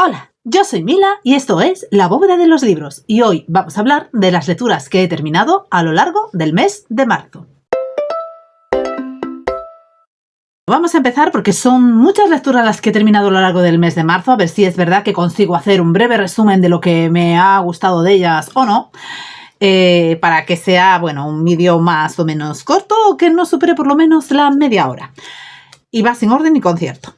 Hola, yo soy Mila y esto es La Bóveda de los Libros y hoy vamos a hablar de las lecturas que he terminado a lo largo del mes de marzo. Vamos a empezar porque son muchas lecturas las que he terminado a lo largo del mes de marzo, a ver si es verdad que consigo hacer un breve resumen de lo que me ha gustado de ellas o no, para que sea, bueno, un vídeo más o menos corto o que no supere por lo menos la media hora. Y va sin orden ni concierto.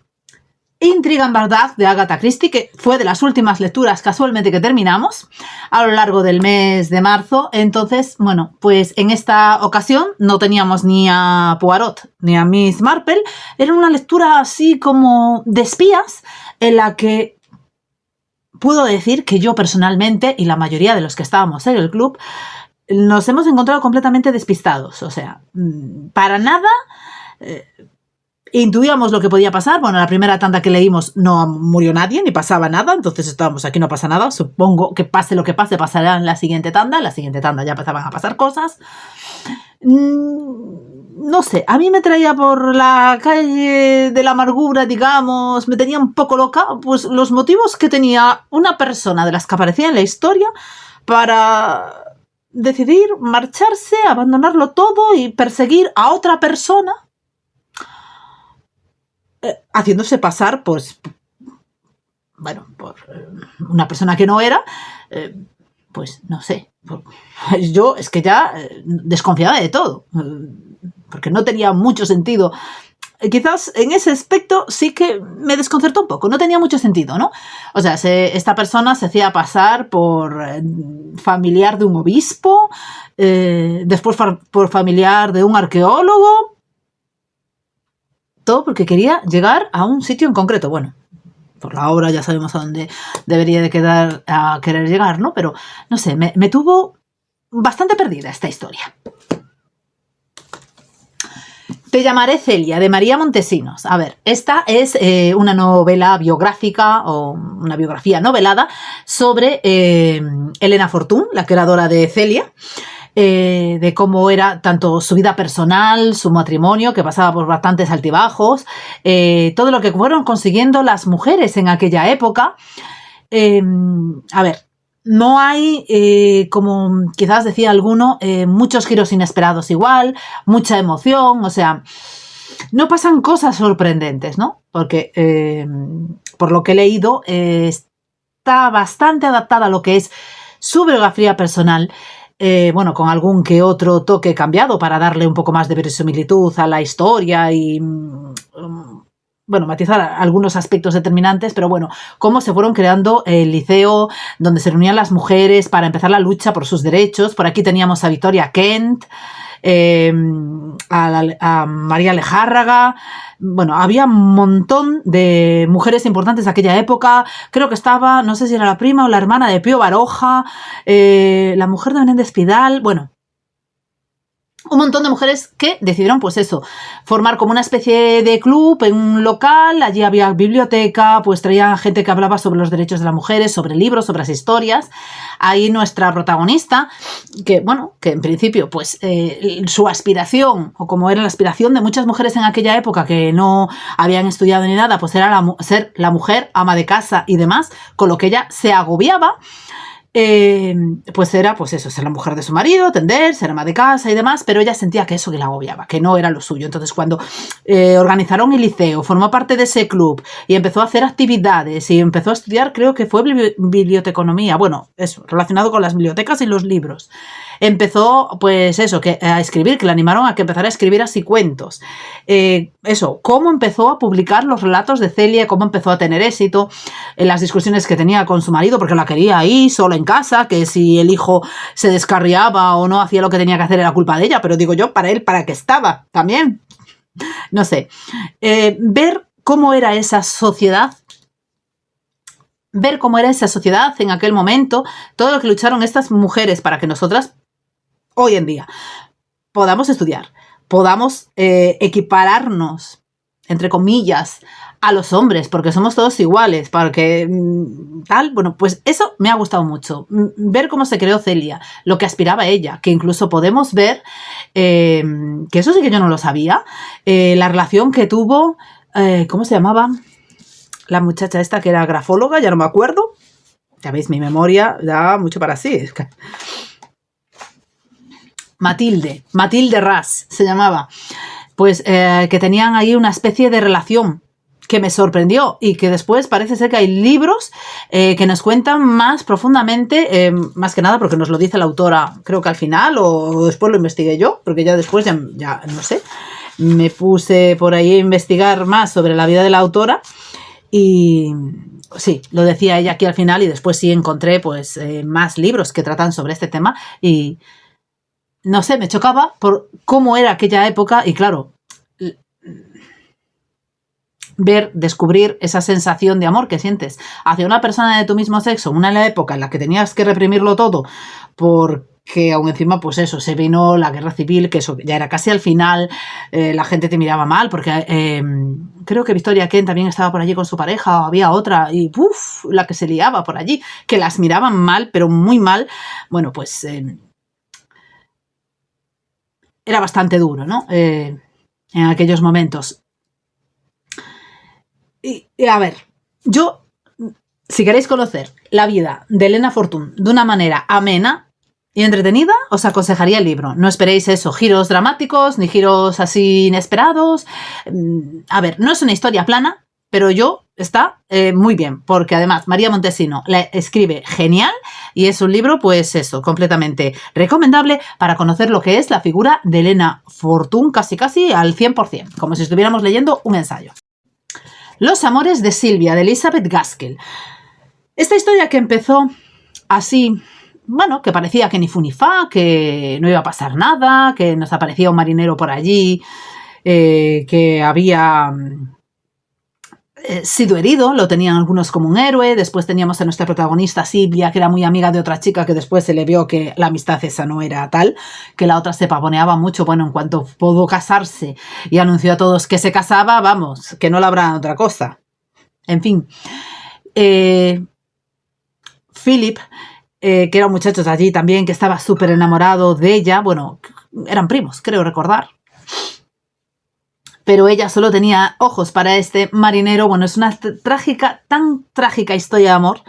Intriga en Bagdad de Agatha Christie, que fue de las últimas lecturas casualmente que terminamos a lo largo del mes de marzo. Entonces, bueno, pues en esta ocasión no teníamos ni a Poirot ni a Miss Marple. Era una lectura así como de espías en la que puedo decir que yo personalmente y la mayoría de los que estábamos en el club nos hemos encontrado completamente despistados. O sea, para nada... Intuíamos lo que podía pasar. Bueno, la primera tanda que leímos no murió nadie, ni pasaba nada, entonces estábamos aquí, no pasa nada. Supongo que pase lo que pase, pasará en la siguiente tanda. En la siguiente tanda ya empezaban a pasar cosas. No sé, a mí me traía por la calle de la amargura, digamos, me tenía un poco loca, pues los motivos que tenía una persona de las que aparecía en la historia para decidir marcharse, abandonarlo todo y perseguir a otra persona, haciéndose pasar, pues, bueno, por una persona que no era, pues, no sé. Yo es que ya desconfiaba de todo, porque no tenía mucho sentido. Quizás en ese aspecto sí que me desconcertó un poco, no tenía mucho sentido, ¿no? O sea, esta persona se hacía pasar por familiar de un obispo, después por familiar de un arqueólogo. Todo porque quería llegar a un sitio en concreto. Bueno, por la obra ya sabemos a dónde debería de querer llegar, ¿no? Pero, no sé, me tuvo bastante perdida esta historia. Te llamaré Celia, de María Montesinos. A ver, esta es una novela biográfica o una biografía novelada sobre Elena Fortún, la creadora de Celia. De cómo era tanto su vida personal, su matrimonio, que pasaba por bastantes altibajos, todo lo que fueron consiguiendo las mujeres en aquella época. A ver, no hay, como quizás decía alguno, muchos giros inesperados igual, mucha emoción, o sea, no pasan cosas sorprendentes, ¿no? Porque, por lo que he leído, está bastante adaptada a lo que es su biografía personal. Bueno, con algún que otro toque cambiado para darle un poco más de verosimilitud a la historia y, bueno, matizar algunos aspectos determinantes, pero bueno, cómo se fueron creando el liceo donde se reunían las mujeres para empezar la lucha por sus derechos. Por aquí teníamos a Victoria Kent, a María Lejárraga. Bueno, había un montón de mujeres importantes de aquella época. Creo que estaba, no sé si era la prima o la hermana de Pío Baroja, la mujer de Menéndez Pidal. Bueno, un montón de mujeres que decidieron, pues eso, formar como una especie de club en un local. Allí había biblioteca, pues traían gente que hablaba sobre los derechos de las mujeres, sobre libros, sobre las historias. Ahí nuestra protagonista, que bueno, que en principio, pues su aspiración, o como era la aspiración de muchas mujeres en aquella época que no habían estudiado ni nada, pues era ser la mujer, ama de casa y demás, con lo que ella se agobiaba. Pues era, pues eso, ser la mujer de su marido, atender, ser ama de casa y demás, pero ella sentía que eso que la agobiaba, que no era lo suyo. Entonces cuando organizaron el liceo, formó parte de ese club y empezó a hacer actividades y empezó a estudiar, creo que fue biblioteconomía, bueno, eso, relacionado con las bibliotecas y los libros. Empezó, pues eso, a escribir, que le animaron a que empezara a escribir así cuentos. Eso, cómo empezó a publicar los relatos de Celia, cómo empezó a tener éxito en las discusiones que tenía con su marido, porque la quería ahí, sola en casa, que si el hijo se descarriaba o no hacía lo que tenía que hacer era culpa de ella, pero digo yo, para él, ¿para qué estaba? También, no sé. Ver cómo era esa sociedad, en aquel momento, todo lo que lucharon estas mujeres para que nosotras, hoy en día, podamos estudiar, podamos equipararnos, entre comillas, a los hombres, porque somos todos iguales, porque tal, bueno, pues eso me ha gustado mucho, ver cómo se creó Celia, lo que aspiraba ella, que incluso podemos ver, que eso sí que yo no lo sabía, la relación que tuvo, ¿cómo se llamaba? la muchacha esta que era grafóloga, ya no me acuerdo. Ya veis, mi memoria da mucho para sí. Es que... Matilde Ras se llamaba. Pues que tenían ahí una especie de relación que me sorprendió y que después parece ser que hay libros que nos cuentan más profundamente, más que nada porque nos lo dice la autora, creo que al final, o después lo investigué yo, porque ya después ya no sé, me puse por ahí a investigar más sobre la vida de la autora y sí, lo decía ella aquí al final y después sí encontré pues más libros que tratan sobre este tema y no sé, me chocaba por cómo era aquella época y claro, descubrir esa sensación de amor que sientes hacia una persona de tu mismo sexo, una época en la que tenías que reprimirlo todo, porque aún encima, pues eso, se vino la guerra civil, que eso ya era casi al final, la gente te miraba mal, porque creo que Victoria Kent también estaba por allí con su pareja, o había otra, y ¡puf! La que se liaba por allí, que las miraban mal, pero muy mal, bueno, pues era bastante duro, ¿no? En aquellos momentos. Y a ver, yo, si queréis conocer la vida de Elena Fortún de una manera amena y entretenida, os aconsejaría el libro. No esperéis eso, giros dramáticos, ni giros así inesperados. A ver, no es una historia plana, pero está muy bien, porque además María Montesino la escribe genial y es un libro, pues eso, completamente recomendable para conocer lo que es la figura de Elena Fortún casi al 100%, como si estuviéramos leyendo un ensayo. Los amores de Silvia, de Elizabeth Gaskell. Esta historia que empezó así, bueno, que parecía que ni fu ni fa, que no iba a pasar nada, que nos aparecía un marinero por allí, que había sido herido, lo tenían algunos como un héroe, después teníamos a nuestra protagonista Silvia, que era muy amiga de otra chica, que después se le vio que la amistad esa no era tal, que la otra se pavoneaba mucho, bueno, en cuanto pudo casarse y anunció a todos que se casaba, vamos, que no le habrá otra cosa. En fin, Philip, que era un muchacho de allí también, que estaba súper enamorado de ella, bueno, eran primos, creo recordar, pero ella solo tenía ojos para este marinero. Bueno, es una tan trágica historia de amor.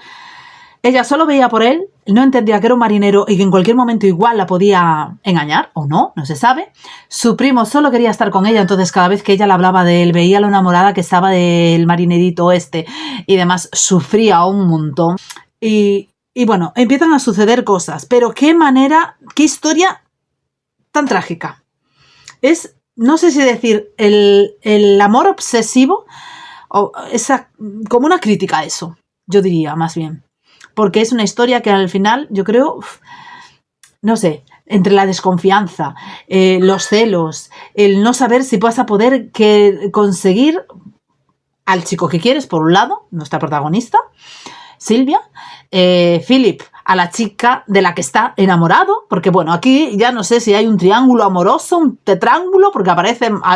Ella solo veía por él, no entendía que era un marinero y que en cualquier momento igual la podía engañar, o no se sabe. Su primo solo quería estar con ella, entonces cada vez que ella le hablaba de él, veía lo enamorada que estaba del marinerito este y demás, sufría un montón. Y bueno, empiezan a suceder cosas, pero qué historia tan trágica. Es... no sé si decir el amor obsesivo o como una crítica a eso, yo diría más bien. Porque es una historia que al final, yo creo, no sé, entre la desconfianza, los celos, el no saber si vas a poder conseguir al chico que quieres, por un lado, nuestra protagonista, Silvia, Philip, a la chica de la que está enamorado, porque bueno, aquí ya no sé si hay un triángulo amoroso, un tetrángulo, porque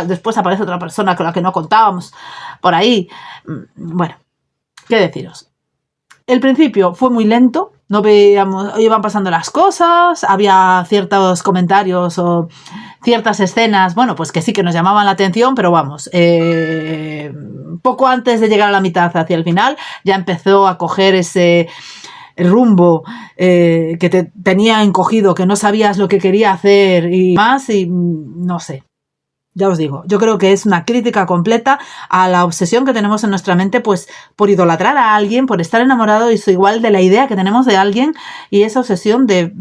después aparece otra persona con la que no contábamos por ahí. Bueno, ¿qué deciros? El principio fue muy lento, no veíamos, iban pasando las cosas, había ciertos comentarios o ciertas escenas, bueno, pues que sí que nos llamaban la atención, pero vamos, poco antes de llegar a la mitad, hacia el final, ya empezó a coger ese rumbo que te tenía encogido, que no sabías lo que quería hacer y más, y no sé. Ya os digo, yo creo que es una crítica completa a la obsesión que tenemos en nuestra mente, pues por idolatrar a alguien, por estar enamorado, y eso igual de la idea que tenemos de alguien, y esa obsesión de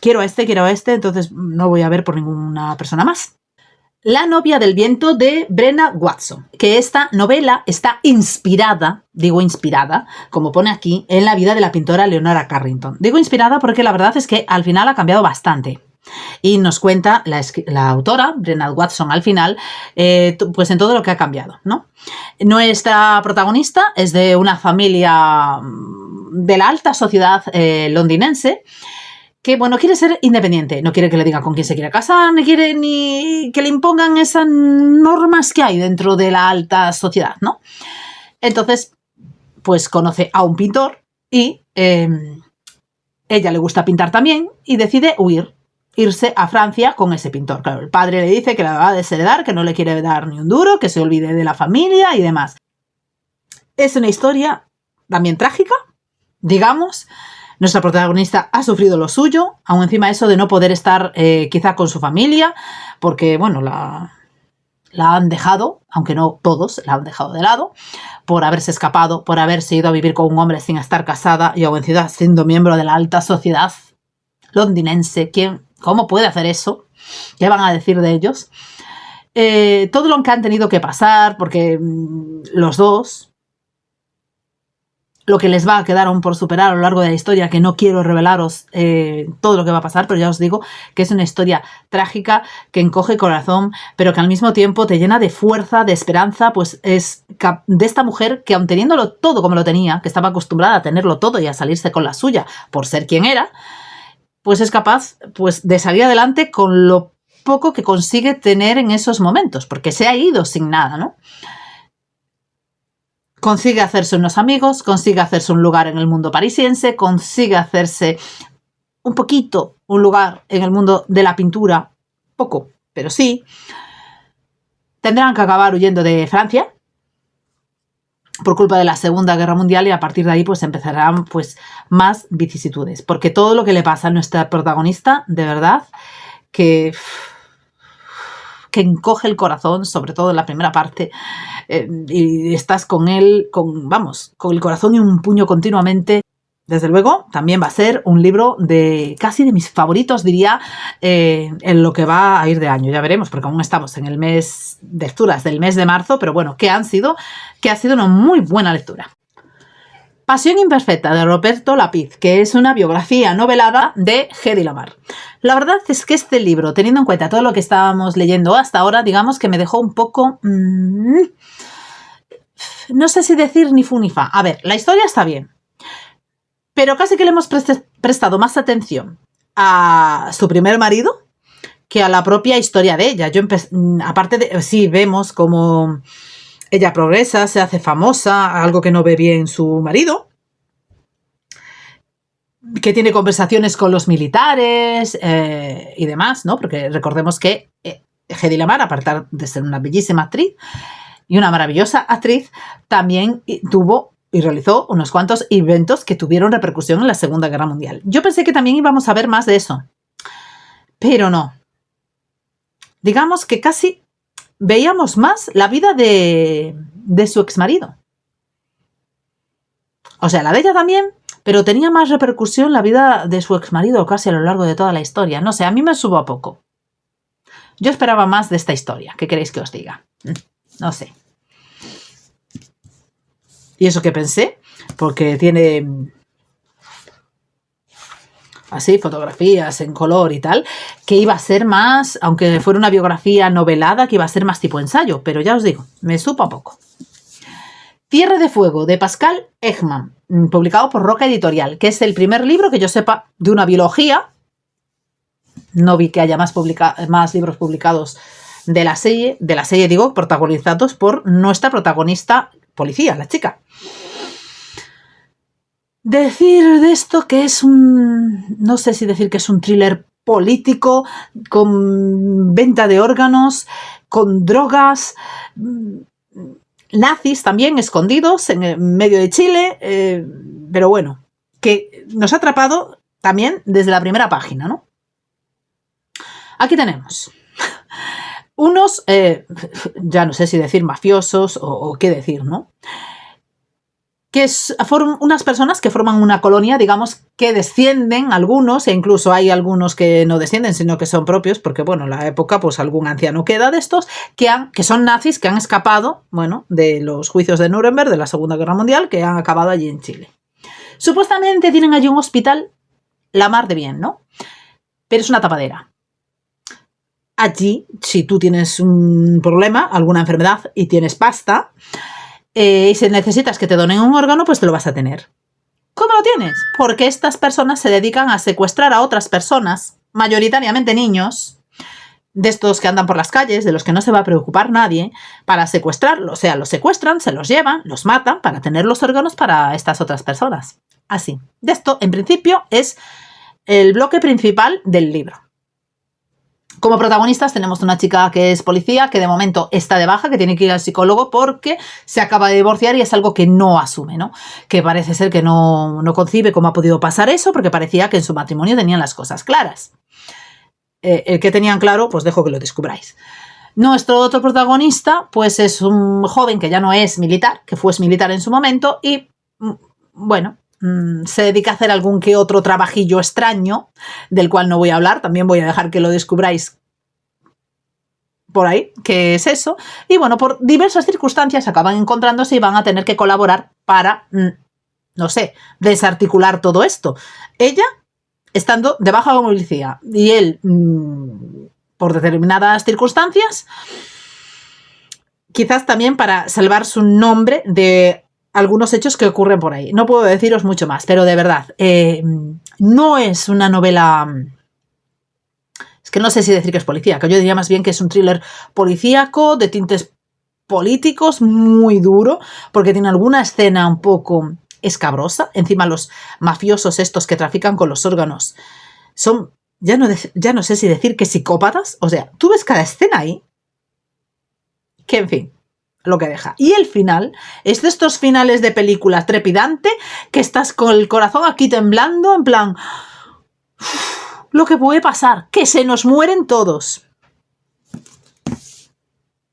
quiero a este, entonces no voy a ver por ninguna persona más. La novia del viento, de Brenna Watson, que esta novela está inspirada, digo inspirada, como pone aquí, en la vida de la pintora Leonora Carrington. Digo inspirada porque la verdad es que al final ha cambiado bastante. Y nos cuenta la autora, Brenna Watson, al final, pues en todo lo que ha cambiado, ¿no? Nuestra protagonista es de una familia de la alta sociedad londinense, que, bueno, quiere ser independiente, no quiere que le diga con quién se quiere casar, ni quiere ni que le impongan esas normas que hay dentro de la alta sociedad, ¿no? Entonces, pues conoce a un pintor y ella le gusta pintar también y decide irse a Francia con ese pintor. Claro, el padre le dice que la va a desheredar, que no le quiere dar ni un duro, que se olvide de la familia y demás. Es una historia también trágica, digamos. Nuestra protagonista ha sufrido lo suyo, aún encima eso de no poder estar quizá con su familia, porque, bueno, la han dejado, aunque no todos, la han dejado de lado, por haberse escapado, por haberse ido a vivir con un hombre sin estar casada y aún encima siendo miembro de la alta sociedad londinense. ¿Cómo puede hacer eso? ¿Qué van a decir de ellos? Todo lo que han tenido que pasar, porque los dos, lo que les va a quedar aún por superar a lo largo de la historia, que no quiero revelaros todo lo que va a pasar, pero ya os digo que es una historia trágica, que encoge el corazón, pero que al mismo tiempo te llena de fuerza, de esperanza, pues es de esta mujer que aun teniéndolo todo como lo tenía, que estaba acostumbrada a tenerlo todo y a salirse con la suya por ser quien era, pues es capaz pues, de salir adelante con lo poco que consigue tener en esos momentos, porque se ha ido sin nada, ¿no? Consigue hacerse unos amigos, consigue hacerse un lugar en el mundo parisiense, consigue hacerse un poquito un lugar en el mundo de la pintura, poco, pero sí. Tendrán que acabar huyendo de Francia por culpa de la Segunda Guerra Mundial y a partir de ahí pues empezarán pues más vicisitudes, porque todo lo que le pasa a nuestra protagonista, de verdad, que encoge el corazón, sobre todo en la primera parte, y estás con él, con el corazón y un puño continuamente. Desde luego, también va a ser un libro casi de mis favoritos, diría, en lo que va a ir de año. Ya veremos, porque aún estamos en el mes de lecturas del mes de marzo, pero bueno, que ha sido una muy buena lectura. Pasión imperfecta, de Roberto Lapiz, que es una biografía novelada de Hedy Lamarr. La verdad es que este libro, teniendo en cuenta todo lo que estábamos leyendo hasta ahora, digamos que me dejó un poco... no sé si decir ni fu ni fa. A ver, la historia está bien, pero casi que le hemos prestado más atención a su primer marido que a la propia historia de ella. Aparte de... Sí, vemos como... ella progresa, se hace famosa, algo que no ve bien su marido, que tiene conversaciones con los militares y demás, ¿no? Porque recordemos que Hedy Lamarr, aparte de ser una bellísima actriz y una maravillosa actriz, también tuvo y realizó unos cuantos eventos que tuvieron repercusión en la Segunda Guerra Mundial. Yo pensé que también íbamos a ver más de eso, pero no. Digamos que casi... veíamos más la vida de su exmarido. O sea, la de ella también, pero tenía más repercusión la vida de su exmarido casi a lo largo de toda la historia. No sé, a mí me subo a poco. Yo esperaba más de esta historia. ¿Qué queréis que os diga? No sé. Y eso que pensé, porque tiene... así, fotografías en color y tal, que iba a ser más, aunque fuera una biografía novelada, que iba a ser más tipo ensayo, pero ya os digo, me supo a poco. Tierra de Fuego, de Pascal Ekman, publicado por Roca Editorial, que es el primer libro que yo sepa de una biología. No vi que haya más libros publicados de la serie, digo, protagonizados por nuestra protagonista policía, la chica. Decir de esto que es no sé si decir que es un thriller político, con venta de órganos, con drogas, nazis también escondidos en el medio de Chile, pero bueno, que nos ha atrapado también desde la primera página, ¿no? Aquí tenemos unos, ya no sé si decir mafiosos o qué decir, ¿no? Que fueron unas personas que forman una colonia, digamos, que descienden algunos, e incluso hay algunos que no descienden, sino que son propios, porque, bueno, en la época, pues algún anciano queda de estos, que son nazis, que han escapado, bueno, de los juicios de Nuremberg, de la Segunda Guerra Mundial, que han acabado allí en Chile. Supuestamente tienen allí un hospital, la mar de bien, ¿no? Pero es una tapadera. Allí, si tú tienes un problema, alguna enfermedad, y tienes pasta... y si necesitas que te donen un órgano, pues te lo vas a tener. ¿Cómo lo tienes? Porque estas personas se dedican a secuestrar a otras personas, mayoritariamente niños, de estos que andan por las calles, de los que no se va a preocupar nadie, para secuestrarlos. O sea, los secuestran, se los llevan, los matan para tener los órganos para estas otras personas. Así. De esto, en principio, es el bloque principal del libro. Como protagonistas tenemos una chica que es policía, que de momento está de baja, que tiene que ir al psicólogo porque se acaba de divorciar y es algo que no asume, ¿no? Que parece ser que no concibe cómo ha podido pasar eso, porque parecía que en su matrimonio tenían las cosas claras. El que tenían claro, pues dejo que lo descubráis. Nuestro otro protagonista, pues es un joven que ya no es militar, que fue militar en su momento y, bueno, se dedica a hacer algún que otro trabajillo extraño, del cual no voy a hablar, también voy a dejar que lo descubráis por ahí, qué es eso, y bueno, por diversas circunstancias acaban encontrándose y van a tener que colaborar para, no sé, desarticular todo esto. Ella estando de baja como policía y él, por determinadas circunstancias, quizás también para salvar su nombre de algunos hechos que ocurren por ahí. No puedo deciros mucho más, pero de verdad, no es una novela... Es que no sé si decir que es policíaca, yo diría más bien que es un thriller policíaco de tintes políticos, muy duro, porque tiene alguna escena un poco escabrosa. Encima los mafiosos estos que trafican con los órganos son, ya no sé si decir que psicópatas. O sea, tú ves cada escena ahí, que en fin, lo que deja. Y el final es de estos finales de película trepidante que estás con el corazón aquí temblando, en plan, lo que puede pasar, que se nos mueren todos.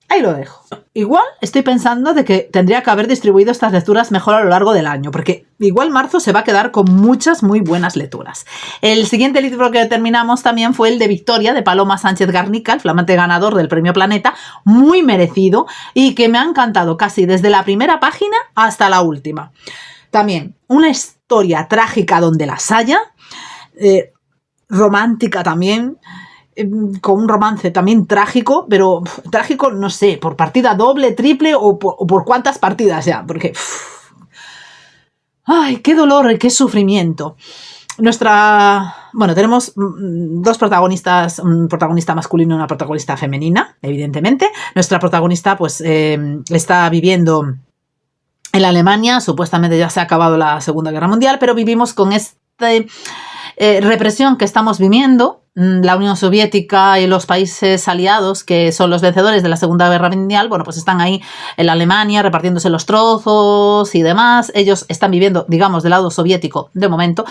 Ahí lo dejo. Igual estoy pensando de que tendría que haber distribuido estas lecturas mejor a lo largo del año, porque igual marzo se va a quedar con muchas muy buenas lecturas. El siguiente libro que terminamos también fue el de Victoria, de Paloma Sánchez Garnica, el flamante ganador del Premio Planeta, muy merecido y que me ha encantado casi desde la primera página hasta la última. También una historia trágica donde las haya, romántica también, con un romance también trágico, pero trágico, no sé, por partida doble, triple o por cuántas partidas ya, porque... ¡Ay, qué dolor, qué sufrimiento! Bueno, tenemos dos protagonistas, un protagonista masculino y una protagonista femenina, evidentemente. Nuestra protagonista, pues, está viviendo en la Alemania, supuestamente ya se ha acabado la Segunda Guerra Mundial, pero vivimos con represión que estamos viviendo, la Unión Soviética y los países aliados, que son los vencedores de la Segunda Guerra Mundial, bueno, pues están ahí en la Alemania repartiéndose los trozos y demás. Ellos están viviendo, digamos, del lado soviético de momento.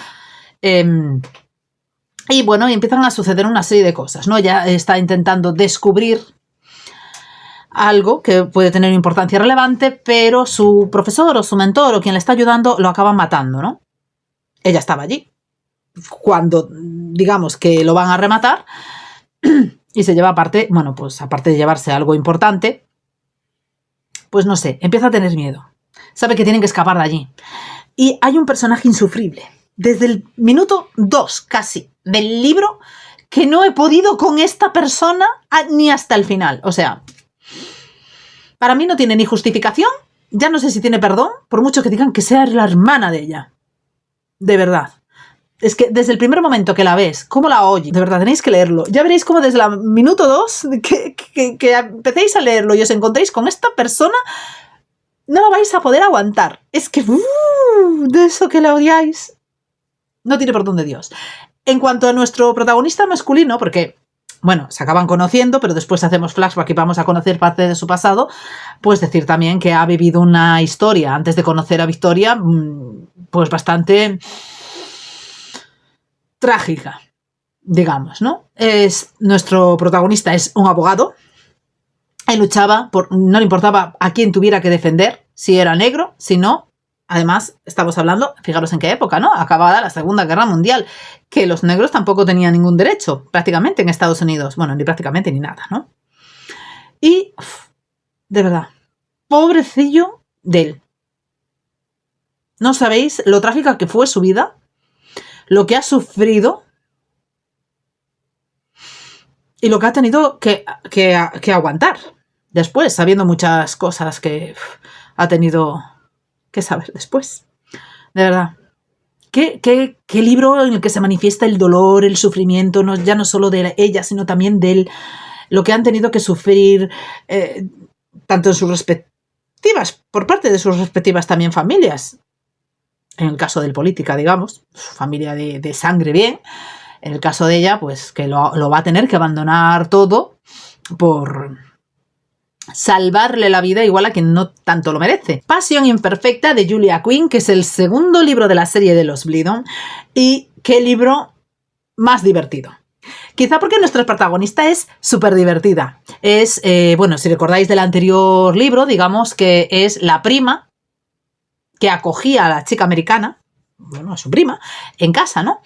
Y bueno, y empiezan a suceder una serie de cosas, ¿no? Ella está intentando descubrir algo que puede tener importancia relevante, pero su profesor o su mentor o quien le está ayudando lo acaban matando, ¿no? Ella estaba allí cuando, digamos, que lo van a rematar y se lleva aparte, bueno, pues aparte de llevarse algo importante, pues no sé, empieza a tener miedo. Sabe que tienen que escapar de allí. Y hay un personaje insufrible, desde el minuto 2 casi del libro, que no he podido con esta persona ni hasta el final. O sea, para mí no tiene ni justificación, ya no sé si tiene perdón, por mucho que digan que sea la hermana de ella. De verdad. Es que desde el primer momento que la ves, cómo la oyes, de verdad tenéis que leerlo. Ya veréis cómo desde el minuto 2 que empecéis a leerlo y os encontréis con esta persona, no la vais a poder aguantar. Es que de eso que la odiáis, no tiene perdón de Dios. En cuanto a nuestro protagonista masculino, porque, bueno, se acaban conociendo, pero después hacemos flashback y vamos a conocer parte de su pasado, pues decir también que ha vivido una historia antes de conocer a Victoria, pues bastante trágica, digamos, ¿no? Nuestro protagonista es un abogado. Él luchaba no le importaba a quién tuviera que defender, si era negro, si no. Además, estamos hablando, fijaros en qué época, ¿no? Acabada la Segunda Guerra Mundial, que los negros tampoco tenían ningún derecho, prácticamente, en Estados Unidos. Bueno, ni prácticamente ni nada, ¿no? Y, de verdad, pobrecillo de él. No sabéis lo trágica que fue su vida, lo que ha sufrido y lo que ha tenido que aguantar después, sabiendo muchas cosas que ha tenido que saber después. De verdad. ¿Qué libro en el que se manifiesta el dolor, el sufrimiento, ya no solo de ella, sino también de él, lo que han tenido que sufrir, tanto en sus respectivas, por parte de sus respectivas también familias. En el caso del política, digamos, su familia de sangre bien, En el caso de ella, pues que lo va a tener que abandonar todo por salvarle la vida igual a quien no tanto lo merece. Pasión imperfecta de Julia Quinn, que es el segundo libro de la serie de los Bleedon, y qué libro más divertido. Quizá porque nuestra protagonista es súper divertida. Es, bueno, si recordáis del anterior libro, digamos que es la prima que acogía a la chica americana, bueno, a su prima, en casa, ¿no?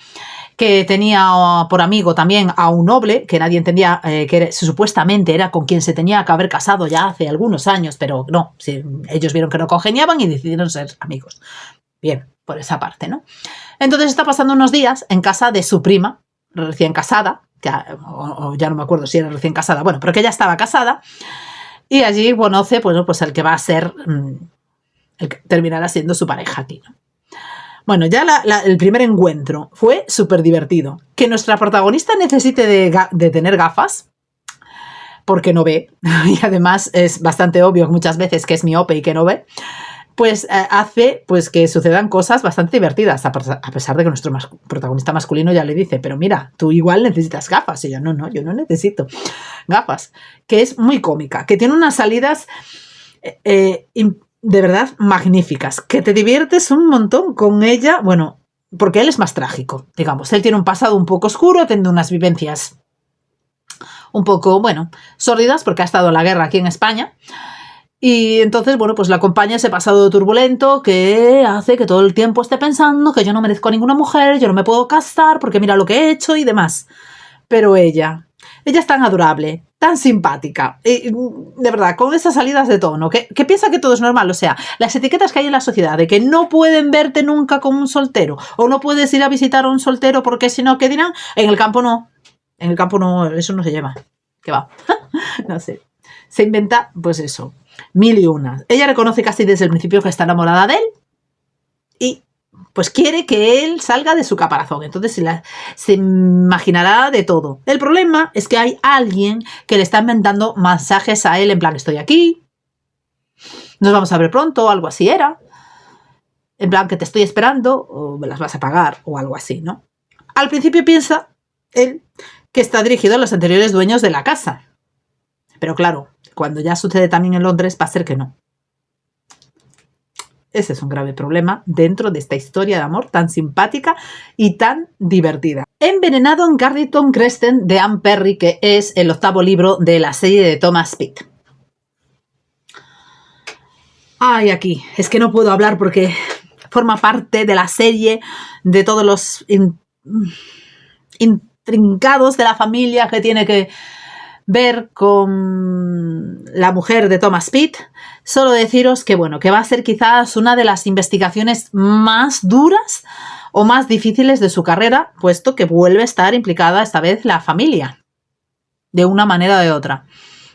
Que tenía por amigo también a un noble, que nadie entendía que supuestamente era con quien se tenía que haber casado ya hace algunos años, pero no, sí, ellos vieron que no congeniaban y decidieron ser amigos. Bien, por esa parte, ¿no? Entonces está pasando unos días en casa de su prima, recién casada, o ya no me acuerdo si era recién casada, bueno, pero que ya estaba casada, y allí conoce, bueno, pues el que va a ser, el que terminará siendo su pareja aquí, ¿no? Bueno, ya el primer encuentro fue súper divertido. Que nuestra protagonista necesite de tener gafas, porque no ve, y además es bastante obvio muchas veces que es miope y que no ve, pues hace pues, que sucedan cosas bastante divertidas, a pesar de que nuestro protagonista masculino ya le dice, pero mira, tú igual necesitas gafas. Y yo no, yo no necesito gafas. Que es muy cómica, que tiene unas salidas de verdad magníficas, que te diviertes un montón con ella, bueno, porque él es más trágico, digamos. Él tiene un pasado un poco oscuro, tiene unas vivencias un poco, bueno, sórdidas, porque ha estado en la guerra aquí en España. Y entonces, bueno, pues la acompaña ese pasado turbulento que hace que todo el tiempo esté pensando que yo no merezco a ninguna mujer, yo no me puedo casar porque mira lo que he hecho y demás. Pero ella es tan adorable, tan simpática, y de verdad, con esas salidas de tono, que piensa que todo es normal. O sea, las etiquetas que hay en la sociedad de que no pueden verte nunca con un soltero, o no puedes ir a visitar a un soltero porque si no, ¿qué dirán? En el campo no, eso no se lleva, ¿qué va? No sé, se inventa, pues eso, mil y una. Ella reconoce casi desde el principio que está enamorada de él, y pues quiere que él salga de su caparazón. Entonces se imaginará de todo. El problema es que hay alguien que le está inventando mensajes a él en plan, estoy aquí, nos vamos a ver pronto, o algo así era. En plan, que te estoy esperando, o me las vas a pagar, o algo así, ¿no? Al principio piensa él que está dirigido a los anteriores dueños de la casa. Pero claro, cuando ya sucede también en Londres, va a ser que no. Ese es un grave problema dentro de esta historia de amor tan simpática y tan divertida. Envenenado en Garditon Crescent de Anne Perry, que es el 8º libro de la serie de Thomas Pitt. Ay, aquí, es que no puedo hablar porque forma parte de la serie, de todos los intrincados de la familia que tiene que ver con la mujer de Thomas Pitt. Solo deciros que, bueno, que va a ser quizás una de las investigaciones más duras o más difíciles de su carrera, puesto que vuelve a estar implicada esta vez la familia, de una manera o de otra,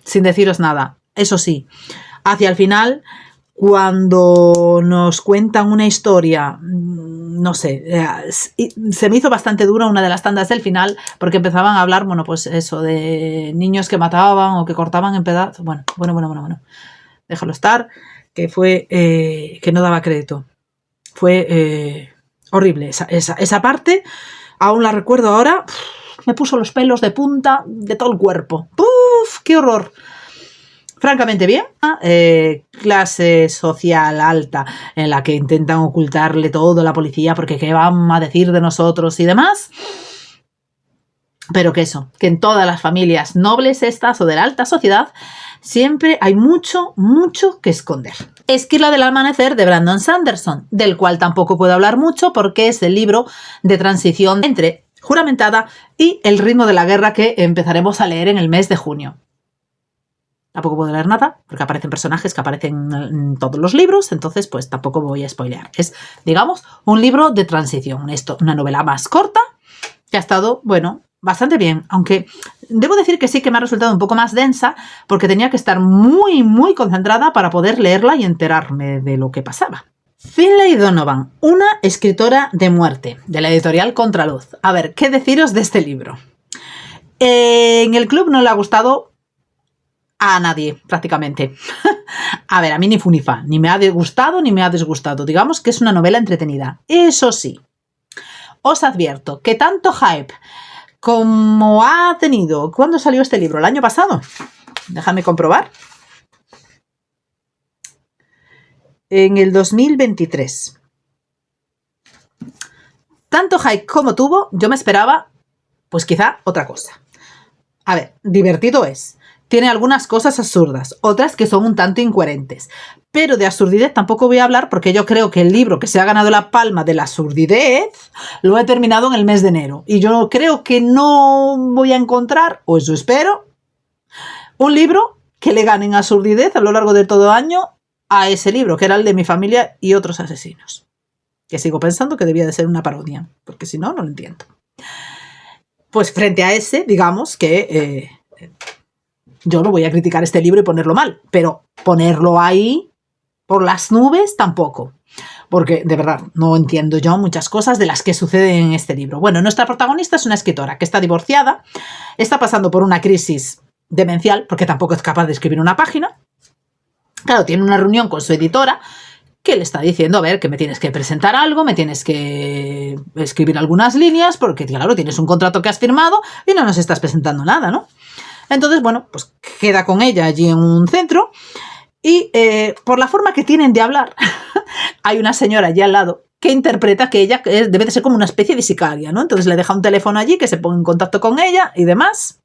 sin deciros nada. Eso sí, hacia el final, cuando nos cuentan una historia, no sé, se me hizo bastante dura una de las tandas del final, porque empezaban a hablar, bueno, pues eso, de niños que mataban o que cortaban en pedazos. Bueno. Déjalo estar, que fue, que no daba crédito. Fue horrible esa parte, aún la recuerdo ahora, me puso los pelos de punta de todo el cuerpo. ¡Uf! ¡Qué horror! Francamente bien, clase social alta en la que intentan ocultarle todo a la policía porque qué van a decir de nosotros y demás. Pero que eso, que en todas las familias nobles estas o de la alta sociedad siempre hay mucho que esconder. Esquila del amanecer de Brandon Sanderson, del cual tampoco puedo hablar mucho porque es el libro de transición entre Juramentada y El ritmo de la guerra que empezaremos a leer en el mes de junio. Tampoco puedo leer nada, porque aparecen personajes que aparecen en todos los libros, entonces pues tampoco voy a spoilear. Es, digamos, un libro de transición. Esto, una novela más corta, que ha estado, bueno, bastante bien. Aunque debo decir que sí que me ha resultado un poco más densa, porque tenía que estar muy concentrada para poder leerla y enterarme de lo que pasaba. Finlay Donovan, una escritora de muerte, de la editorial Contraluz. A ver, ¿qué deciros de este libro? En el club no le ha gustado a nadie, prácticamente. A ver, a mí ni fu ni fa, ni me ha gustado ni me ha disgustado. Digamos que es una novela entretenida. Eso sí, os advierto que tanto hype como ha tenido... ¿Cuándo salió este libro? ¿El año pasado? Déjame comprobar. En el 2023. Tanto hype como tuvo, yo me esperaba, pues quizá otra cosa. A ver, divertido es. Tiene algunas cosas absurdas, otras que son un tanto incoherentes. Pero de absurdidez tampoco voy a hablar porque yo creo que el libro que se ha ganado la palma de la absurdidez lo he terminado en el mes de enero. Y yo creo que no voy a encontrar, o eso espero, un libro que le gane en absurdidez a lo largo de todo el año a ese libro, que era el de Mi familia y otros asesinos. Que sigo pensando que debía de ser una parodia, porque si no, no lo entiendo. Pues frente a ese, digamos que yo no voy a criticar este libro y ponerlo mal, pero ponerlo ahí por las nubes tampoco. Porque de verdad no entiendo yo muchas cosas de las que suceden en este libro. Bueno, nuestra protagonista es una escritora que está divorciada, está pasando por una crisis demencial, porque tampoco es capaz de escribir una página. Claro, tiene una reunión con su editora que le está diciendo, a ver, que me tienes que presentar algo, me tienes que escribir algunas líneas, porque claro, tienes un contrato que has firmado y no nos estás presentando nada, ¿no? Entonces, bueno, pues queda con ella allí en un centro y por la forma que tienen de hablar, hay una señora allí al lado que interpreta que ella debe de ser como una especie de sicaria, ¿no? Entonces le deja un teléfono allí que se ponga en contacto con ella y demás.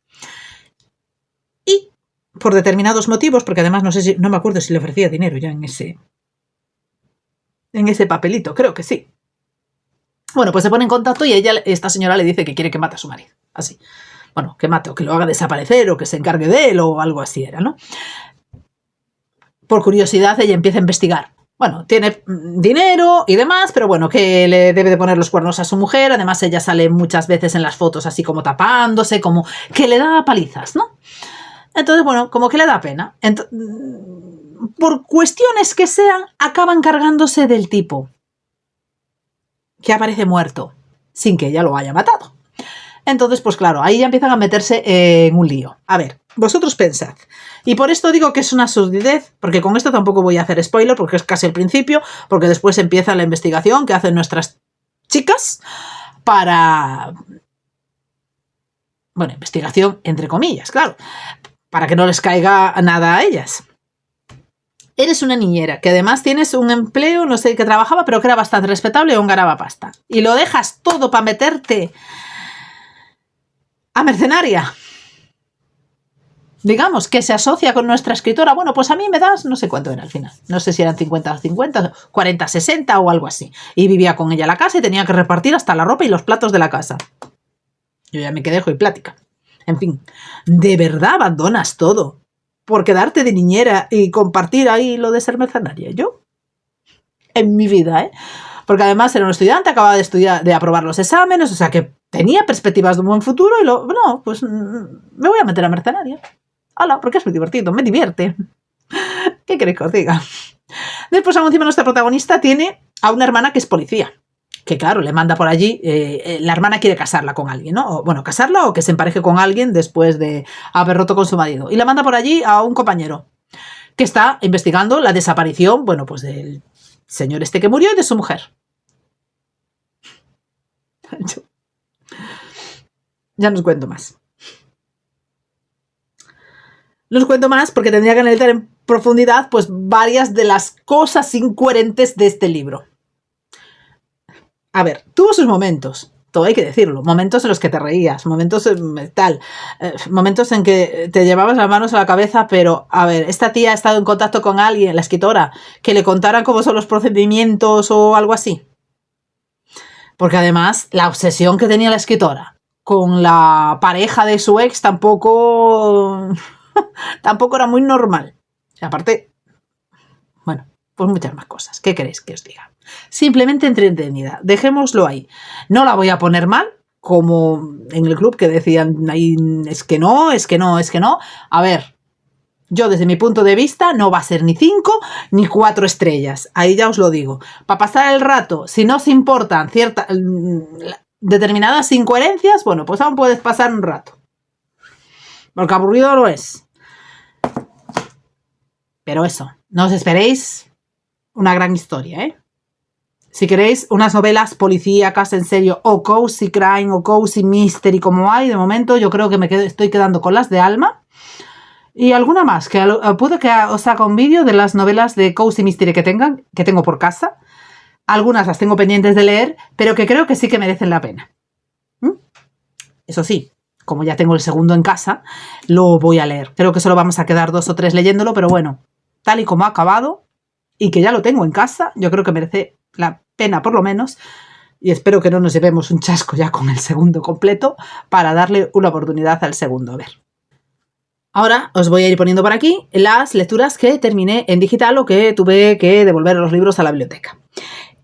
Y por determinados motivos, porque además no me acuerdo si le ofrecía dinero ya en ese papelito, creo que sí. Bueno, pues se pone en contacto y esta señora le dice que quiere que mate a su marido, así. Bueno, que mate o que lo haga desaparecer o que se encargue de él o algo así era, ¿no? Por curiosidad ella empieza a investigar. Bueno, tiene dinero y demás, pero bueno, que le debe de poner los cuernos a su mujer. Además, ella sale muchas veces en las fotos así como tapándose, como que le da palizas, ¿no? Entonces, bueno, como que le da pena. Por cuestiones que sean, acaban cargándose del tipo que aparece muerto sin que ella lo haya matado. Entonces, pues claro, ahí ya empiezan a meterse en un lío. A ver, vosotros pensad. Y por esto digo que es una absurdidez, porque con esto tampoco voy a hacer spoiler, porque es casi el principio, porque después empieza la investigación que hacen nuestras chicas para... Bueno, investigación entre comillas, claro, para que no les caiga nada a ellas. Eres una niñera, que además tienes un empleo, no sé qué trabajaba, pero que era bastante respetable y aún ganaba pasta. Y lo dejas todo para meterte a mercenaria. Digamos, que se asocia con nuestra escritora. Bueno, pues a mí me das, no sé cuánto era al final. No sé si eran 50-50, 40-60 o algo así. Y vivía con ella en la casa y tenía que repartir hasta la ropa y los platos de la casa. Yo ya me quedé y plática. En fin, ¿de verdad abandonas todo por quedarte de niñera y compartir ahí lo de ser mercenaria? Yo, en mi vida, ¿eh? Porque además era un estudiante, acababa de aprobar los exámenes, o sea que tenía perspectivas de un buen futuro y no, pues me voy a meter a mercenaria. ¡Hala! Porque es muy divertido, me divierte. ¿Qué queréis que os diga? Después, aún encima, nuestra protagonista tiene a una hermana que es policía. Que claro, le manda por allí, la hermana quiere casarla con alguien, ¿no? O, bueno, casarla o que se empareje con alguien después de haber roto con su marido. Y la manda por allí a un compañero que está investigando la desaparición, bueno, pues del señor este que murió y de su mujer. Ya no os cuento más. No os cuento más porque tendría que analizar en profundidad pues varias de las cosas incoherentes de este libro. A ver, tuvo sus momentos, todo hay que decirlo, momentos en los que te reías, momentos momentos en que te llevabas las manos a la cabeza, pero a ver, esta tía ha estado en contacto con alguien, la escritora, que le contaran cómo son los procedimientos o algo así. Porque además, la obsesión que tenía la escritora con la pareja de su ex tampoco era muy normal. O sea, aparte, bueno, pues muchas más cosas. ¿Qué queréis que os diga? Simplemente entretenida. Dejémoslo ahí. No la voy a poner mal, como en el club que decían ahí, es que no. A ver, yo desde mi punto de vista no va a ser ni 5 ni 4 estrellas. Ahí ya os lo digo. Para pasar el rato, si no os importan ciertas determinadas incoherencias, bueno, pues aún puedes pasar un rato. Porque aburrido no es. Pero eso, no os esperéis una gran historia, ¿eh? Si queréis unas novelas policíacas en serio, o cozy crime, o cozy mystery, como hay, de momento yo creo que estoy quedando con las de Alma. Y alguna más, que puedo que os haga un vídeo de las novelas de cozy mystery que tengo por casa. Algunas las tengo pendientes de leer, pero que creo que sí que merecen la pena. Eso sí, como ya tengo el segundo en casa, lo voy a leer. Creo que solo vamos a quedar 2 o 3 leyéndolo, pero bueno, tal y como ha acabado y que ya lo tengo en casa, yo creo que merece la pena por lo menos, y espero que no nos llevemos un chasco ya con el segundo completo para darle una oportunidad al segundo. A ver. Ahora os voy a ir poniendo por aquí las lecturas que terminé en digital o que tuve que devolver los libros a la biblioteca.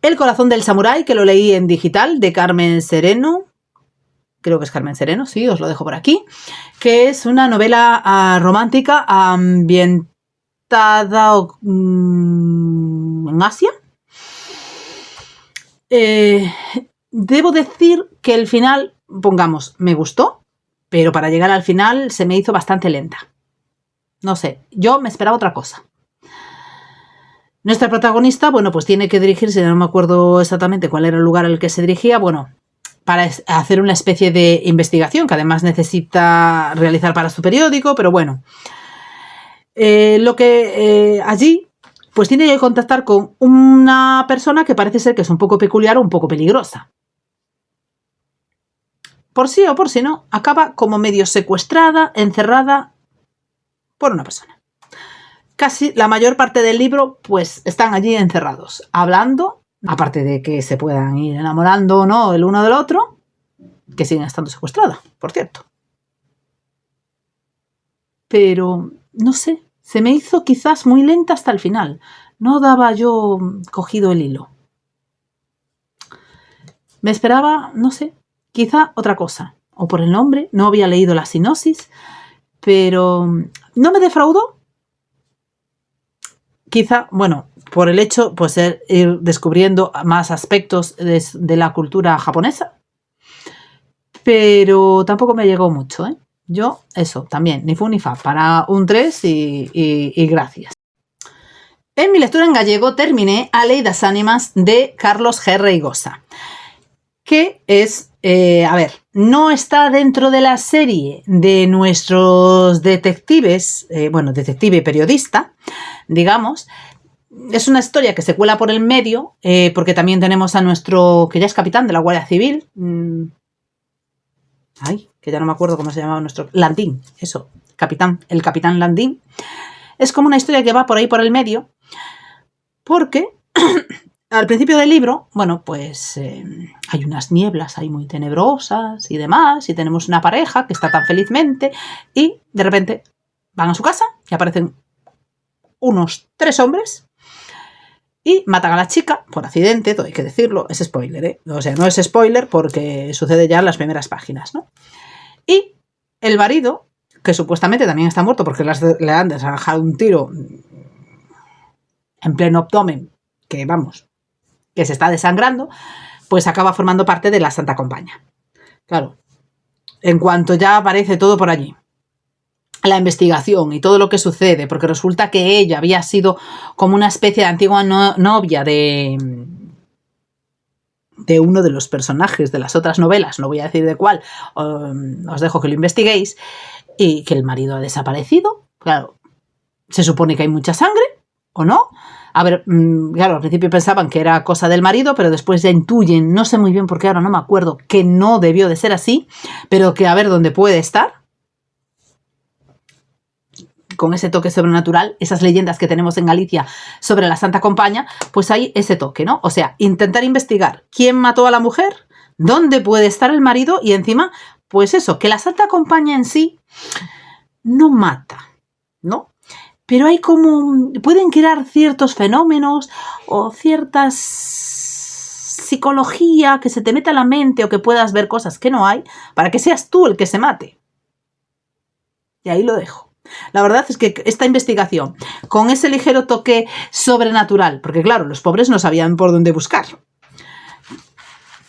El corazón del samurái, que lo leí en digital, de Carmen Sereno. Creo que es Carmen Sereno, sí, os lo dejo por aquí. Que es una novela romántica ambientada en Asia. Debo decir que el final, pongamos, me gustó, pero para llegar al final se me hizo bastante lenta. No sé, yo me esperaba otra cosa. Nuestra protagonista, bueno, pues tiene que dirigirse, no me acuerdo exactamente cuál era el lugar al que se dirigía, bueno, para hacer una especie de investigación que además necesita realizar para su periódico, pero bueno. Allí, pues tiene que contactar con una persona que parece ser que es un poco peculiar o un poco peligrosa. Por sí o por sí no, acaba como medio secuestrada, encerrada por una persona. Casi la mayor parte del libro, pues están allí encerrados, hablando, aparte de que se puedan ir enamorando o no el uno del otro, que siguen estando secuestradas, por cierto. Pero, no sé, se me hizo quizás muy lenta hasta el final. No daba yo cogido el hilo. Me esperaba, no sé, quizá otra cosa. O por el nombre, no había leído la sinopsis, pero no me defraudó. Quizá, bueno, por el hecho, pues ir descubriendo más aspectos de la cultura japonesa, pero tampoco me llegó mucho, ¿eh? Yo, eso, también, ni fu ni fa, para un 3 y gracias. En mi lectura en gallego terminé A Lei das Ánimas de Carlos G. Reigosa, que es, a ver, no está dentro de la serie de nuestros detectives, bueno, detective periodista, digamos. Es una historia que se cuela por el medio, porque también tenemos a nuestro, que ya es capitán de la Guardia Civil, que ya no me acuerdo cómo se llamaba nuestro, Landín, eso, el capitán Landín. Es como una historia que va por ahí por el medio, porque al principio del libro, bueno, pues hay unas nieblas ahí muy tenebrosas y demás, y tenemos una pareja que está tan felizmente, y de repente van a su casa y aparecen unos 3 hombres y matan a la chica por accidente, todo hay que decirlo, es spoiler, ¿eh? O sea, no es spoiler porque sucede ya en las primeras páginas, ¿no? Y el marido, que supuestamente también está muerto porque le han dejado un tiro en pleno abdomen, que vamos, que se está desangrando, pues acaba formando parte de la Santa Compañía. Claro, en cuanto ya aparece todo por allí, la investigación y todo lo que sucede, porque resulta que ella había sido como una especie de antigua novia de uno de los personajes de las otras novelas, no voy a decir de cuál, os dejo que lo investiguéis, y que el marido ha desaparecido. Claro, se supone que hay mucha sangre, ¿o no? A ver, claro, al principio pensaban que era cosa del marido, pero después ya intuyen, no sé muy bien por qué ahora no me acuerdo, que no debió de ser así, pero que a ver dónde puede estar. Con ese toque sobrenatural, esas leyendas que tenemos en Galicia sobre la Santa Compañía, pues hay ese toque, ¿no? O sea, intentar investigar quién mató a la mujer, dónde puede estar el marido y encima, pues eso, que la Santa Compañía en sí no mata, ¿no? Pero hay como, pueden crear ciertos fenómenos o ciertas psicología que se te meta a la mente o que puedas ver cosas que no hay para que seas tú el que se mate. Y ahí lo dejo. La verdad es que esta investigación, con ese ligero toque sobrenatural, porque claro, los pobres no sabían por dónde buscar.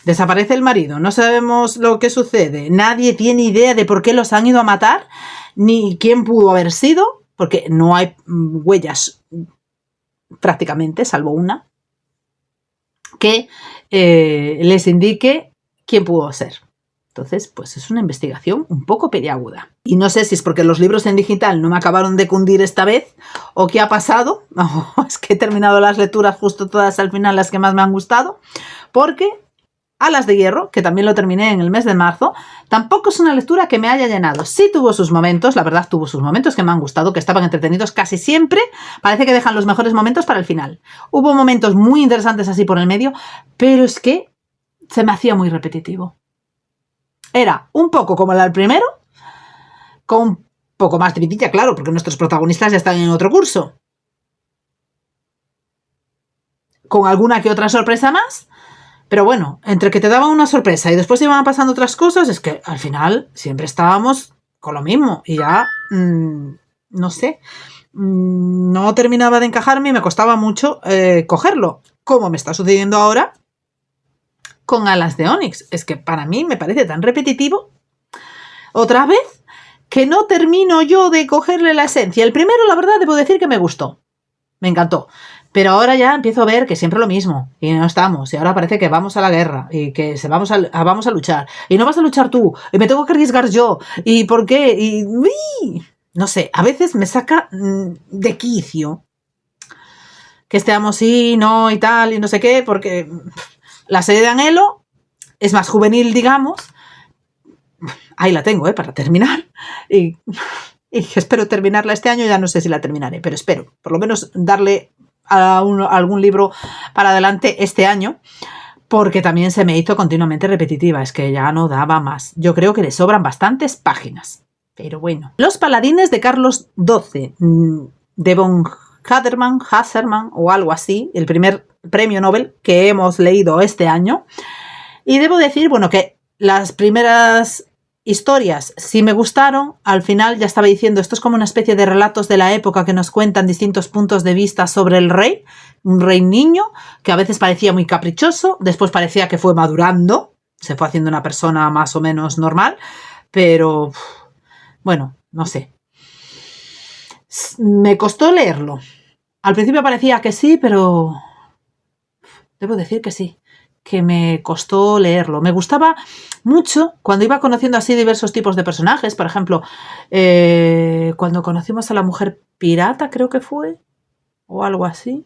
Desaparece el marido, no sabemos lo que sucede, nadie tiene idea de por qué los han ido a matar, ni quién pudo haber sido, porque no hay huellas prácticamente, salvo una. que les indique quién pudo ser. Entonces, pues es una investigación un poco peliaguda. Y no sé si es porque los libros en digital no me acabaron de cundir esta vez o qué ha pasado. No, es que he terminado las lecturas justo todas al final, las que más me han gustado, porque Alas de Hierro, que también lo terminé en el mes de marzo, tampoco es una lectura que me haya llenado. Sí tuvo sus momentos, la verdad tuvo sus momentos que me han gustado, que estaban entretenidos casi siempre. Parece que dejan los mejores momentos para el final. Hubo momentos muy interesantes así por el medio, pero es que se me hacía muy repetitivo. Era un poco como el primero, con un poco más de vidilla, claro, porque nuestros protagonistas ya están en otro curso. Con alguna que otra sorpresa más, pero bueno, entre que te daban una sorpresa y después iban pasando otras cosas, es que al final siempre estábamos con lo mismo y ya, no sé, no terminaba de encajarme y me costaba mucho cogerlo, como me está sucediendo ahora con Alas de Onix. Es que para mí me parece tan repetitivo, otra vez, que no termino yo de cogerle la esencia. El primero, la verdad, debo decir que me gustó, me encantó. Pero ahora ya empiezo a ver que siempre lo mismo, y no estamos, y ahora parece que vamos a la guerra, y que vamos a luchar, y no vas a luchar tú, y me tengo que arriesgar yo, y ¿por qué? Y no sé, a veces me saca de quicio que estemos sí, no y tal, y no sé qué, porque la serie de Anhelo es más juvenil, digamos. Ahí la tengo, para terminar, y espero terminarla este año. Ya no sé si la terminaré, pero espero por lo menos darle a algún libro para adelante este año, porque también se me hizo continuamente repetitiva, es que ya no daba más. Yo creo que le sobran bastantes páginas, pero bueno. Los paladines de Carlos XII, de von Hassermann o algo así, el primer premio Nobel que hemos leído este año, y debo decir, bueno, que las primeras historias sí me gustaron. Al final ya estaba diciendo, esto es como una especie de relatos de la época que nos cuentan distintos puntos de vista sobre el rey, un rey niño que a veces parecía muy caprichoso, después parecía que fue madurando, se fue haciendo una persona más o menos normal, pero bueno, no sé. Me costó leerlo. Al principio parecía que sí, pero debo decir que sí, que me costó leerlo. Me gustaba mucho cuando iba conociendo así diversos tipos de personajes. Por ejemplo, cuando conocimos a la mujer pirata, creo que fue, o algo así.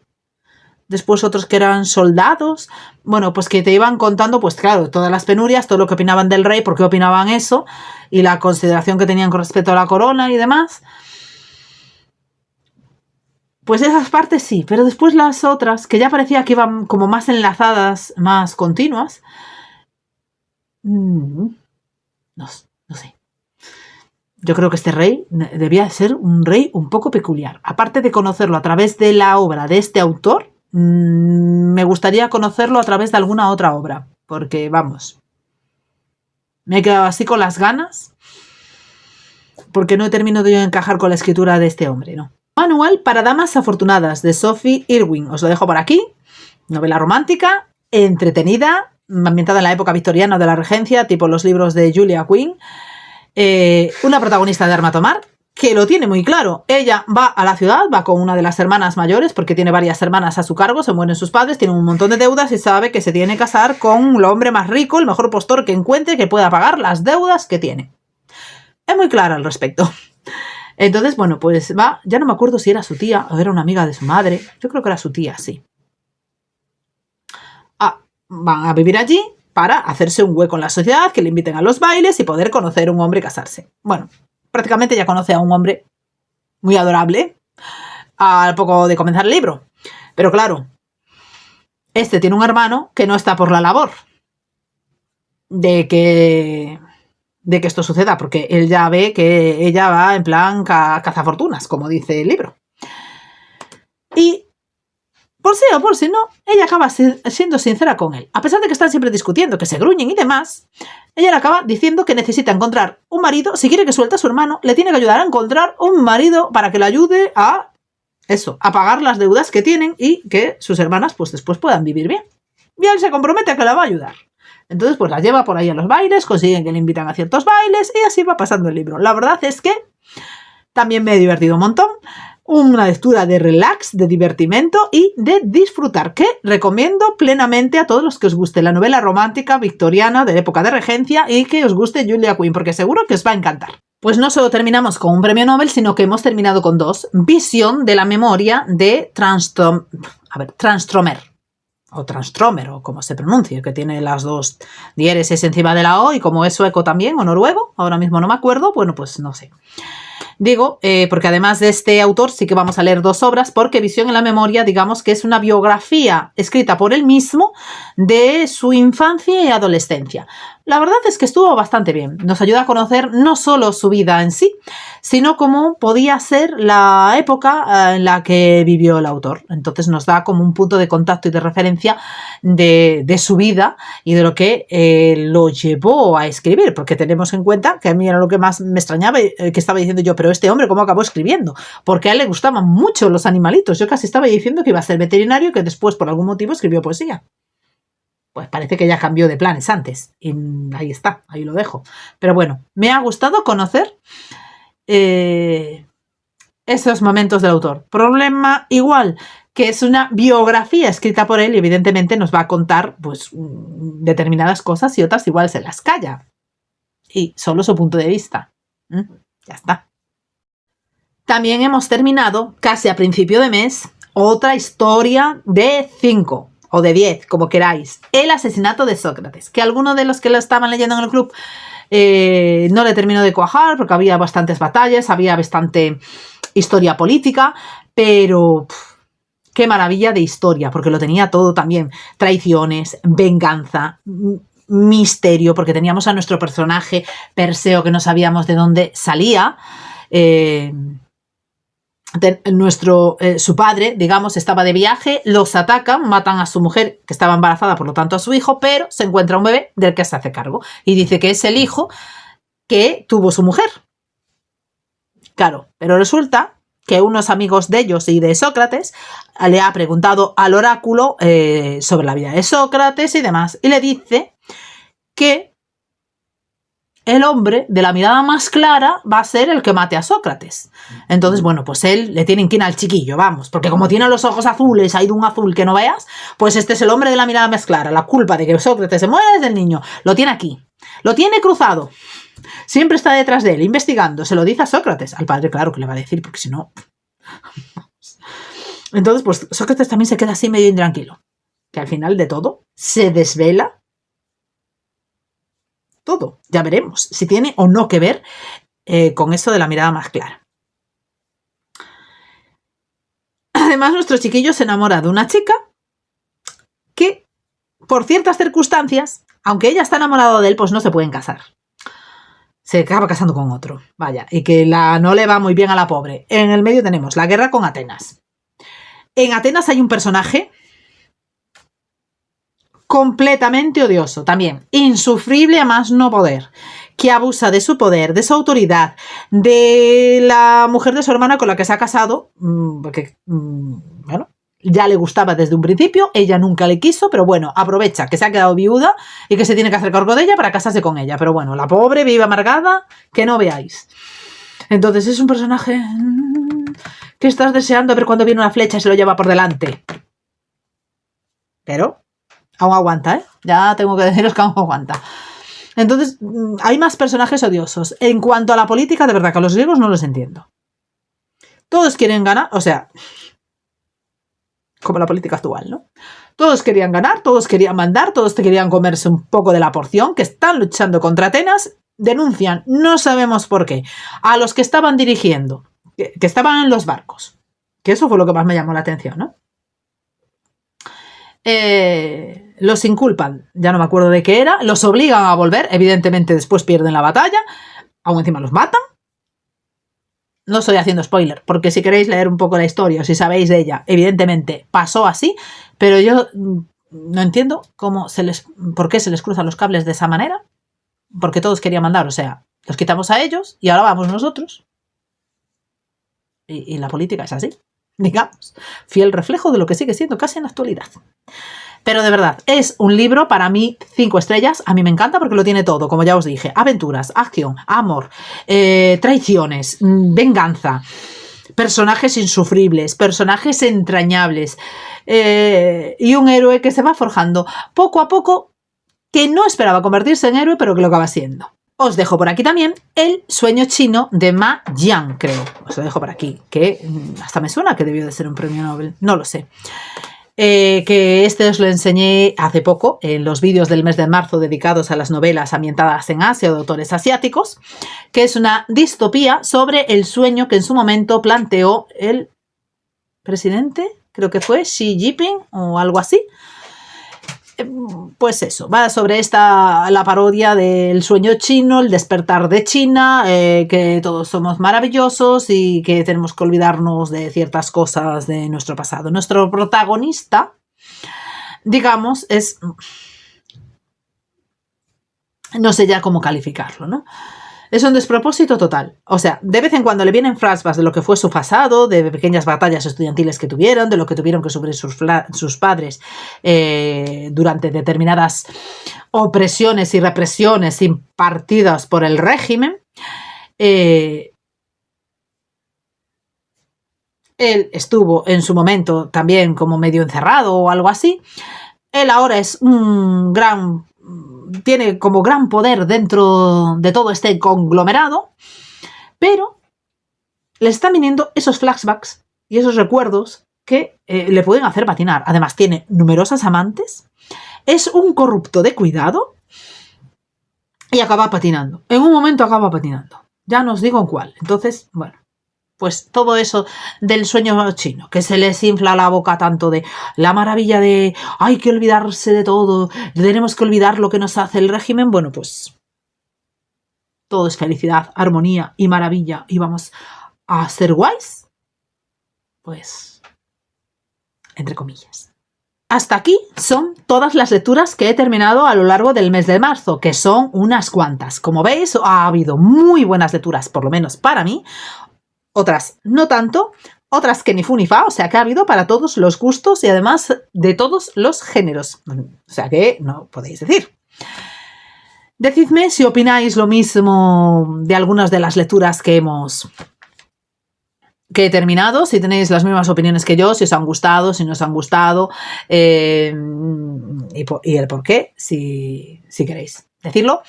Después otros que eran soldados. Bueno, pues que te iban contando, pues claro, todas las penurias, todo lo que opinaban del rey, por qué opinaban eso, y la consideración que tenían con respecto a la corona y demás. Pues esas partes sí, pero después las otras, que ya parecía que iban como más enlazadas, más continuas, no sé. Yo creo que este rey debía ser un rey un poco peculiar. Aparte de conocerlo a través de la obra de este autor, me gustaría conocerlo a través de alguna otra obra, porque vamos, me he quedado así con las ganas, porque no he terminado de encajar con la escritura de este hombre, ¿no? Manual para damas afortunadas, de Sophie Irwin. Os lo dejo por aquí. Novela romántica, entretenida, ambientada en la época victoriana de la Regencia, tipo los libros de Julia Quinn. Una protagonista de Arma Tomar, que lo tiene muy claro. Ella va a la ciudad, va con una de las hermanas mayores, porque tiene varias hermanas a su cargo, se mueren sus padres, tiene un montón de deudas y sabe que se tiene que casar con el hombre más rico, el mejor postor que encuentre, que pueda pagar las deudas que tiene. Es muy clara al respecto. Entonces, bueno, pues va, ya no me acuerdo si era su tía o era una amiga de su madre. Yo creo que era su tía, sí. Van a vivir allí para hacerse un hueco en la sociedad, que le inviten a los bailes y poder conocer a un hombre y casarse. Bueno, prácticamente ya conoce a un hombre muy adorable al poco de comenzar el libro. Pero claro, este tiene un hermano que no está por la labor de que esto suceda, porque él ya ve que ella va en plan cazafortunas, como dice el libro. Y por sí o por si no, ella acaba siendo sincera con él. A pesar de que están siempre discutiendo, que se gruñen y demás, ella le acaba diciendo que necesita encontrar un marido. Si quiere que suelte a su hermano, le tiene que ayudar a encontrar un marido para que le ayude a pagar las deudas que tienen y que sus hermanas pues después puedan vivir bien. Y él se compromete a que la va a ayudar. Entonces pues la lleva por ahí a los bailes, consiguen que le invitan a ciertos bailes y así va pasando el libro. La verdad es que también me he divertido un montón. una lectura de relax, de divertimento y de disfrutar, que recomiendo plenamente a todos los que os guste la novela romántica victoriana de época de regencia y que os guste Julia Quinn, porque seguro que os va a encantar. Pues no solo terminamos con un premio Nobel, sino que hemos terminado con 2. Visión de la memoria de Transtromer, o Transtromer, o como se pronuncie, que tiene las 2 diéresis encima de la O, y como es sueco también, o noruego, ahora mismo no me acuerdo, bueno, pues no sé. Digo, porque además de este autor sí que vamos a leer 2 obras, porque Visión en la memoria, digamos que es una biografía escrita por él mismo de su infancia y adolescencia. La verdad es que estuvo bastante bien. Nos ayuda a conocer no solo su vida en sí, sino cómo podía ser la época en la que vivió el autor. Entonces nos da como un punto de contacto y de referencia de su vida y de lo que lo llevó a escribir, porque tenemos en cuenta que a mí era lo que más me extrañaba, que estaba diciendo yo, pero este hombre ¿cómo acabó escribiendo? Porque a él le gustaban mucho los animalitos. Yo casi estaba diciendo que iba a ser veterinario y que después por algún motivo escribió poesía. Pues parece que ya cambió de planes antes. Y ahí está, ahí lo dejo. Pero bueno, me ha gustado conocer esos momentos del autor. Problema igual, que es una biografía escrita por él y evidentemente nos va a contar pues determinadas cosas y otras igual se las calla. Y solo su punto de vista. Ya está. También hemos terminado, casi a principio de mes, otra historia de 5. O de 10, como queráis. El asesinato de Sócrates, que algunos de los que lo estaban leyendo en el club no le terminó de cuajar, porque había bastantes batallas, había bastante historia política, pero qué maravilla de historia, porque lo tenía todo también. Traiciones, venganza, misterio, porque teníamos a nuestro personaje Perseo, que no sabíamos de dónde salía. Su padre, digamos, estaba de viaje, los atacan, matan a su mujer que estaba embarazada, por lo tanto a su hijo, pero se encuentra un bebé del que se hace cargo y dice que es el hijo que tuvo su mujer. Claro, pero resulta que unos amigos de ellos y de Sócrates le ha preguntado al oráculo sobre la vida de Sócrates y demás, y le dice que el hombre de la mirada más clara va a ser el que mate a Sócrates. Entonces, bueno, pues él le tiene inquina al chiquillo, vamos, porque como tiene los ojos azules, hay de un azul que no veas, pues este es el hombre de la mirada más clara. La culpa de que Sócrates se muera es del niño. Lo tiene aquí. Lo tiene cruzado. Siempre está detrás de él, investigando. Se lo dice a Sócrates. Al padre, claro, que le va a decir, porque si no... Entonces, pues Sócrates también se queda así medio intranquilo. Que al final de todo se desvela todo. Ya veremos si tiene o no que ver con eso de la mirada más clara. Además, nuestro chiquillo se enamora de una chica que, por ciertas circunstancias, aunque ella está enamorada de él, pues no se pueden casar. Se acaba casando con otro. Vaya, y que no le va muy bien a la pobre. En el medio tenemos la guerra con Atenas. En Atenas hay un personaje completamente odioso, también insufrible a más no poder, que abusa de su poder, de su autoridad, de la mujer de su hermana con la que se ha casado, porque, bueno, ya le gustaba desde un principio, ella nunca le quiso, pero bueno, aprovecha que se ha quedado viuda y que se tiene que hacer cargo de ella para casarse con ella, pero bueno, la pobre vive amargada, que no veáis. Entonces es un personaje que estás deseando ver cuando viene una flecha y se lo lleva por delante. Pero aún aguanta, ¿eh? Ya tengo que deciros que aún aguanta. Entonces, hay más personajes odiosos. En cuanto a la política, de verdad que a los griegos no los entiendo. Todos quieren ganar, o sea, como la política actual, ¿no? Todos querían ganar, todos querían mandar, todos querían comerse un poco de la porción, que están luchando contra Atenas, denuncian, no sabemos por qué, a los que estaban dirigiendo, que estaban en los barcos, que eso fue lo que más me llamó la atención, ¿no? Los inculpan, ya no me acuerdo de qué era, los obligan a volver, evidentemente después pierden la batalla, aún encima los matan. No estoy haciendo spoiler, porque si queréis leer un poco la historia o si sabéis de ella, evidentemente pasó así, pero yo no entiendo por qué se les cruzan los cables de esa manera, porque todos querían mandar, o sea, los quitamos a ellos y ahora vamos nosotros. Y la política es así, digamos, fiel reflejo de lo que sigue siendo casi en la actualidad. Pero de verdad, es un libro para mí 5 estrellas, a mí me encanta porque lo tiene todo, como ya os dije, aventuras, acción, amor, traiciones, venganza, personajes insufribles, personajes entrañables, y un héroe que se va forjando poco a poco, que no esperaba convertirse en héroe, pero que lo acaba siendo. Os dejo por aquí también El sueño chino de Ma Jian, creo. Os lo dejo por aquí, que hasta me suena que debió de ser un premio Nobel, no lo sé. Que este os lo enseñé hace poco en los vídeos del mes de marzo dedicados a las novelas ambientadas en Asia o de autores asiáticos, que es una distopía sobre el sueño que en su momento planteó el presidente, creo que fue Xi Jinping o algo así. Pues eso, va sobre la parodia del sueño chino, el despertar de China, que todos somos maravillosos y que tenemos que olvidarnos de ciertas cosas de nuestro pasado. Nuestro protagonista, digamos, es... no sé ya cómo calificarlo, ¿no? Es un despropósito total. O sea, de vez en cuando le vienen flashbacks de lo que fue su pasado, de pequeñas batallas estudiantiles que tuvieron, de lo que tuvieron que sufrir sus padres durante determinadas opresiones y represiones impartidas por el régimen. Él estuvo en su momento también como medio encerrado o algo así. Él ahora es tiene como gran poder dentro de todo este conglomerado, pero le están viniendo esos flashbacks y esos recuerdos que le pueden hacer patinar. Además, tiene numerosas amantes, es un corrupto de cuidado y acaba patinando. En un momento acaba patinando. Ya no os digo en cuál. Entonces, bueno, pues todo eso del sueño chino, que se les infla la boca tanto de la maravilla de hay que olvidarse de todo, tenemos que olvidar lo que nos hace el régimen, bueno, pues todo es felicidad, armonía y maravilla y vamos a ser guays, pues entre comillas. Hasta aquí son todas las lecturas que he terminado a lo largo del mes de marzo, que son unas cuantas. Como veis, ha habido muy buenas lecturas, por lo menos para mí. Otras no tanto, otras que ni fu ni fa, o sea que ha habido para todos los gustos y además de todos los géneros. O sea que no podéis decir. Decidme si opináis lo mismo de algunas de las lecturas que he terminado, si tenéis las mismas opiniones que yo, si os han gustado, si no os han gustado, y el por qué, si queréis decirlo.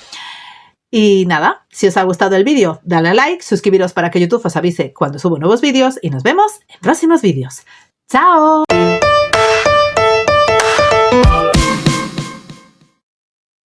Y nada, si os ha gustado el vídeo, dale a like, suscribiros para que YouTube os avise cuando subo nuevos vídeos y nos vemos en próximos vídeos. ¡Chao!